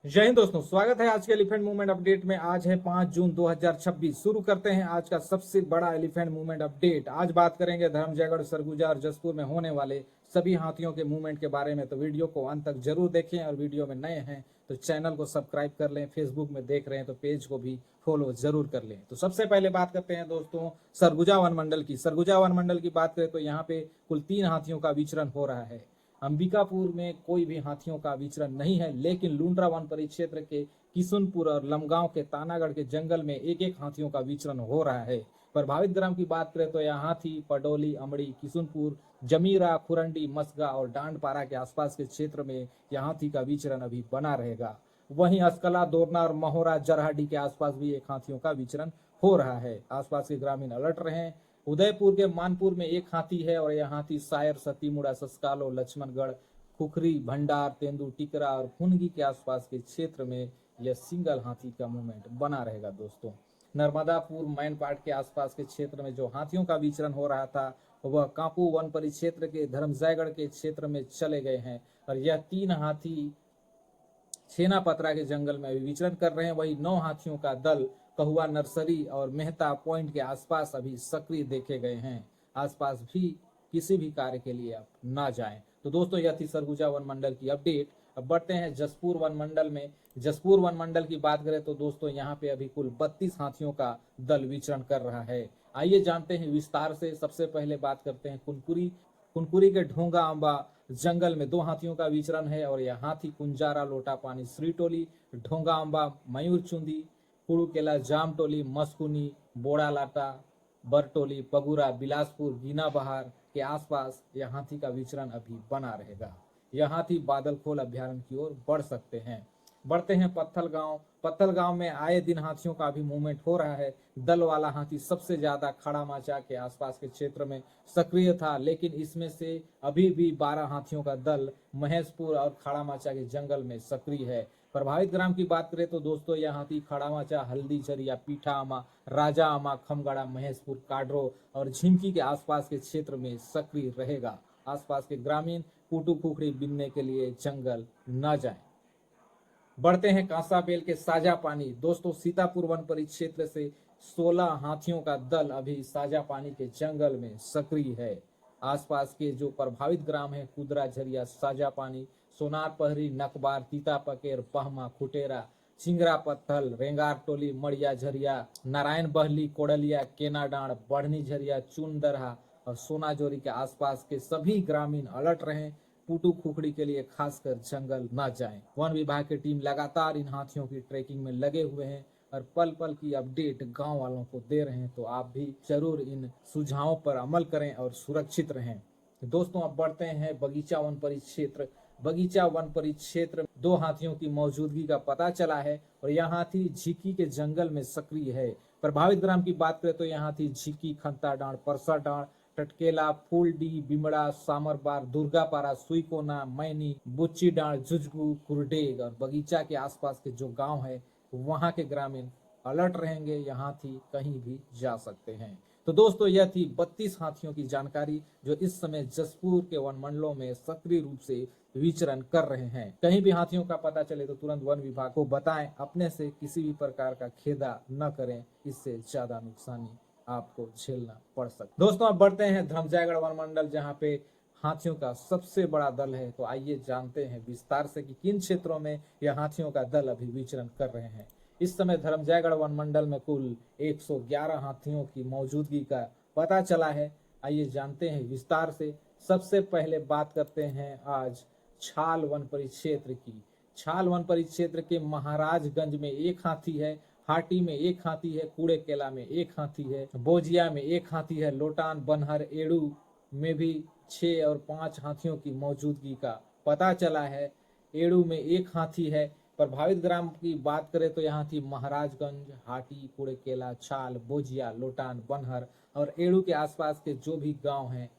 जय हिंद दोस्तों, स्वागत है आज के एलिफेंट मूवमेंट अपडेट में। आज है 5 जून 2026। शुरू करते हैं आज का सबसे बड़ा एलिफेंट मूवमेंट अपडेट। आज बात करेंगे धर्मजयगढ़, सरगुजा और जसपुर में होने वाले सभी हाथियों के मूवमेंट के बारे में। तो वीडियो को अंत तक जरूर देखें और वीडियो में नए हैं तो चैनल को सब्सक्राइब कर लें। फेसबुक में देख रहे हैं तो पेज को भी फॉलो जरूर कर लें। तो सबसे पहले बात करते हैं दोस्तों सरगुजा वन मंडल की। सरगुजा वन मंडल की बात करें तो यहाँ पे कुल 3 हाथियों का विचरण हो रहा है। अंबिकापुर में कोई भी हाथियों का विचरण नहीं है, लेकिन लुंड्रा वन परिक्षेत्र के किशुनपुर और लमगांव के तानागढ़ के जंगल में एक एक हाथियों का विचरण हो रहा है। प्रभावित ग्राम की बात करें तो यहाँ हाथी पडोली, अमड़ी, किशुनपुर, जमीरा, खुरंडी, मसगा और डांडपारा के आसपास के क्षेत्र में यह हाथी का विचरण अभी बना रहेगा। वहीं अस्कला, दोरना और महोरा, जरहाडी के आसपास भी एक हाथियों का विचरण हो रहा है। आसपास के ग्रामीण अलर्ट रहे। उदयपुर के मानपुर में एक हाथी है और यह हाथी सायर, सतीमुड़ा, सस्कालो, लक्ष्मणगढ़, खुखरी, भंडार, तेंदू, टिकरा और फुनगी के आसपास के क्षेत्र में यह सिंगल हाथी का मूवमेंट बना रहेगा। दोस्तों नर्मदापुर, मैनपाट के आसपास के क्षेत्र में जो हाथियों का विचरण हो रहा था वह कांपू वन परिक्षेत्र के धर्मजयगढ़ के क्षेत्र में चले गए हैं और यह 3 हाथी छेनापतरा के जंगल में अभी विचरण कर रहे हैं। वही 9 हाथियों का दल कहुआ नर्सरी और मेहता पॉइंट के आसपास अभी सक्रिय देखे गए हैं। आसपास भी किसी भी कार्य के लिए आप ना जाएं। तो दोस्तों यह थी सरगुजा वन मंडल की अपडेट। अब बढ़ते हैं जसपुर वन मंडल में। जसपुर वन मंडल की बात करें तो दोस्तों यहाँ पे अभी कुल 32 हाथियों का दल विचरण कर रहा है। आइए जानते हैं विस्तार से। सबसे पहले बात करते हैं कुनकुरी। कुनकुरी के ढोंगा आंबा जंगल में 2 हाथियों का विचरण है और यह हाथी कुंजारा, लोटा पानी, श्रीटोली, ढोंगा आंबा, मयूर चुंदी, कुड़ुकेला, जामटोली, मस्कुनी, बोड़ा लाटा, बरटोली, पगुरा, बिलासपुर, गीना बहार के आसपास यह हाथी का विचरण अभी बना रहेगा। यह हाथी बादलखोल अभ्यारण्य की ओर बढ़ सकते हैं। बढ़ते हैं पत्थल गांव। पत्थल गांव में आए दिन हाथियों का भी मूवमेंट हो रहा है। दल वाला हाथी सबसे ज्यादा खड़ा माचा के आसपास के क्षेत्र में सक्रिय था, लेकिन इसमें से अभी भी 12 हाथियों का दल महेशपुर और खड़ा माचा के जंगल में सक्रिय है। प्रभावित ग्राम की बात करें तो दोस्तों यह हाथी खड़ा माचा, हल्दी झरिया, पीठा आमा, राजा आमा, खमगढ़ा, महेशपुर, काडरो और झिमकी के आसपास के क्षेत्र में सक्रिय रहेगा। आसपास के ग्रामीण कुटू खुखड़ी बिनने के लिए जंगल न जाएं। बढ़ते हैं कांसाबेल के साजा पानी। दोस्तों सीतापुर वन परिक्षेत्र से 16 हाथियों का दल अभी साजा पानी के जंगल में सक्रिय है। आसपास के जो प्रभावित ग्राम है कुदरा झरिया, साजा पानी, सोनार पहरी, नकबार, तीता पकेर, पहमा, खुटेरा, चिंगरा पत्थल, रेंगार टोली, मड़िया झरिया, नारायण बहली, कोडलिया, केना डांड, बढ़नी झरिया, चुन दरहा और सोनाजोरी के आसपास के सभी ग्रामीण अलर्ट रहें। पुटू खुखड़ी के लिए खासकर जंगल न जाएं। वन विभाग की टीम लगातार इन हाथियों की ट्रैकिंग में लगे हुए हैं और पल पल की अपडेट गांव वालों को दे रहे हैं। तो आप भी जरूर इन सुझावों पर अमल करें और सुरक्षित रहें। दोस्तों अब बढ़ते हैं बगीचा वन परिक्षेत्र। बगीचा वन परिक्षेत्र 2 हाथियों की मौजूदगी का पता चला है और यह हाथी झिकी के जंगल में सक्रिय है। प्रभावित ग्राम की बात करें तो यह हाथी झिकी, खंता डांड, परसा डांड, टटकेला, फूलडी, बिमड़ा, सामरबार, दुर्गापारा, सुईकोना, मैनी, बुच्ची डांड, जुजगू, कुरडेग और बगीचा के आसपास के जो गांव है वहां के ग्रामीण अलर्ट रहेंगे। यह हाथी कहीं भी जा सकते हैं। तो दोस्तों यह थी 32 हाथियों की जानकारी जो इस समय जसपुर के वन मंडलों में सक्रिय रूप से विचरण कर रहे हैं। कहीं भी हाथियों का पता चले तो तुरंत वन विभाग को बताएं। अपने से किसी भी प्रकार का खेदा न करें, इससे ज्यादा नुकसानी आपको झेलना पड़ सकता है। दोस्तों अब बढ़ते हैं धर्मजयगढ़ वन मंडल जहाँ पे हाथियों का सबसे बड़ा दल है। तो आइए जानते हैं विस्तार से कि किन क्षेत्रों में यह हाथियों का दल अभी विचरण कर रहे हैं। इस समय धर्मजयगढ़ वन मंडल में कुल 111 हाथियों की मौजूदगी का पता चला है। आइए जानते हैं विस्तार से। सबसे पहले बात करते हैं आज छाल वन परिक्षेत्र की। छाल वन परिक्षेत्र के महाराजगंज में 1 हाथी है, हाटी में 1 हाथी है, कूड़े केला में 1 हाथी है, बोजिया में 1 हाथी है, लोटान, बनहर, एड़ू में भी 6 और 5 हाथियों की मौजूदगी का पता चला है। एड़ू में 1 हाथी है। प्रभावित ग्राम की बात करें तो यहाँ थी महाराजगंज, हाटी, कूड़े केला, छाल, बोजिया, लोटान, बनहर और एड़ू के आसपास के जो भी गांव हैं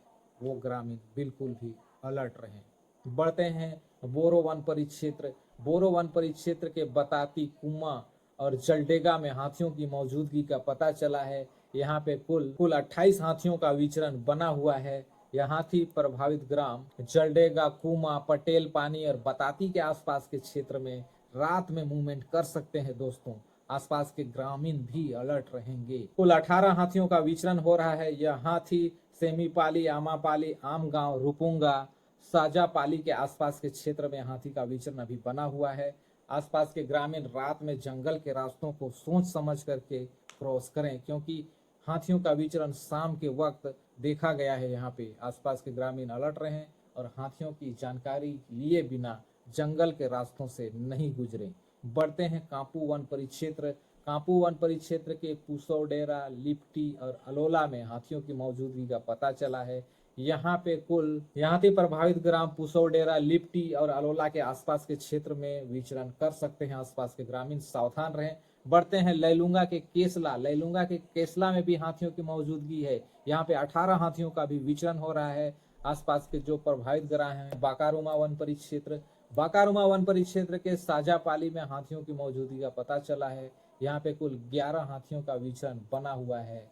वो ग्रामीण बिल्कुल भी अलर्ट रहें। बढ़ते हैं बोरो वन परिक्षेत्र। बोरो वन परिक्षेत्र के बताती, कुमा और जलडेगा में हाथियों की मौजूदगी का पता चला है। यहाँ पे कुल 28 हाथियों का विचरण बना हुआ है। यह हाथी प्रभावित ग्राम जलडेगा, कुमा, पटेल पानी और बताती के आसपास के क्षेत्र में रात में मूवमेंट कर सकते हैं दोस्तों। आसपास के ग्रामीण भी अलर्ट रहेंगे। कुल 18 हाथियों का विचरण हो रहा है। यह हाथी सेमीपाली, आमापाली, आमगांव, रुपुंगा, साजापाली के आसपास के क्षेत्र में हाथी का विचरण अभी बना हुआ है। आसपास के ग्रामीण रात में जंगल के रास्तों को सोच समझ करके क्रॉस करें, क्योंकि हाथियों का विचरण शाम के वक्त देखा गया है। यहाँ पे आसपास के ग्रामीण अलर्ट रहें और हाथियों की जानकारी लिए बिना जंगल के रास्तों से नहीं गुजरें। बढ़ते हैं कांपू वन परिक्षेत्र। कांपू वन परिक्षेत्र के पुसौडेरा, लिप्टी और अलोला में हाथियों की मौजूदगी का पता चला है। यहाँ पे कुल हाथी प्रभावित ग्राम पुसौडेरा, लिप्टी और अलोला के आसपास के क्षेत्र में विचरण कर सकते हैं। आसपास के ग्रामीण सावधान रहें। बढ़ते हैं लैलूंगा के केसला। लैलूंगा के केसला में भी हाथियों की मौजूदगी है। यहाँ पे 18 हाथियों का भी विचरण हो रहा है। आसपास के जो प्रभावित ग्राम हैं, बाकारूमा वन परिक्षेत्र, बाकारूमा वन परिक्षेत्र के साजापाली में हाथियों की मौजूदगी का पता चला है। यहाँ पे कुल 11 हाथियों का विचरण बना हुआ है।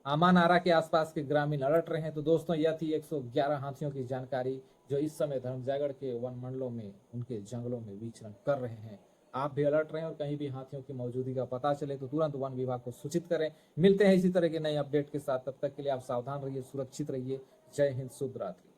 आमानारा के आसपास के ग्रामीण अलर्ट रहे। तो दोस्तों यह थी 111 हाथियों की जानकारी जो इस समय धर्मजयगढ़ के वन मंडलों में, उनके जंगलों में विचरण कर रहे हैं। आप भी अलर्ट रहें और कहीं भी हाथियों की मौजूदगी का पता चले तो तुरंत वन विभाग को सूचित करें। मिलते हैं इसी तरह के नए अपडेट के साथ, तब तक के लिए आप सावधान रहिए, सुरक्षित रहिए। जय हिंद, शुभ रात्रि।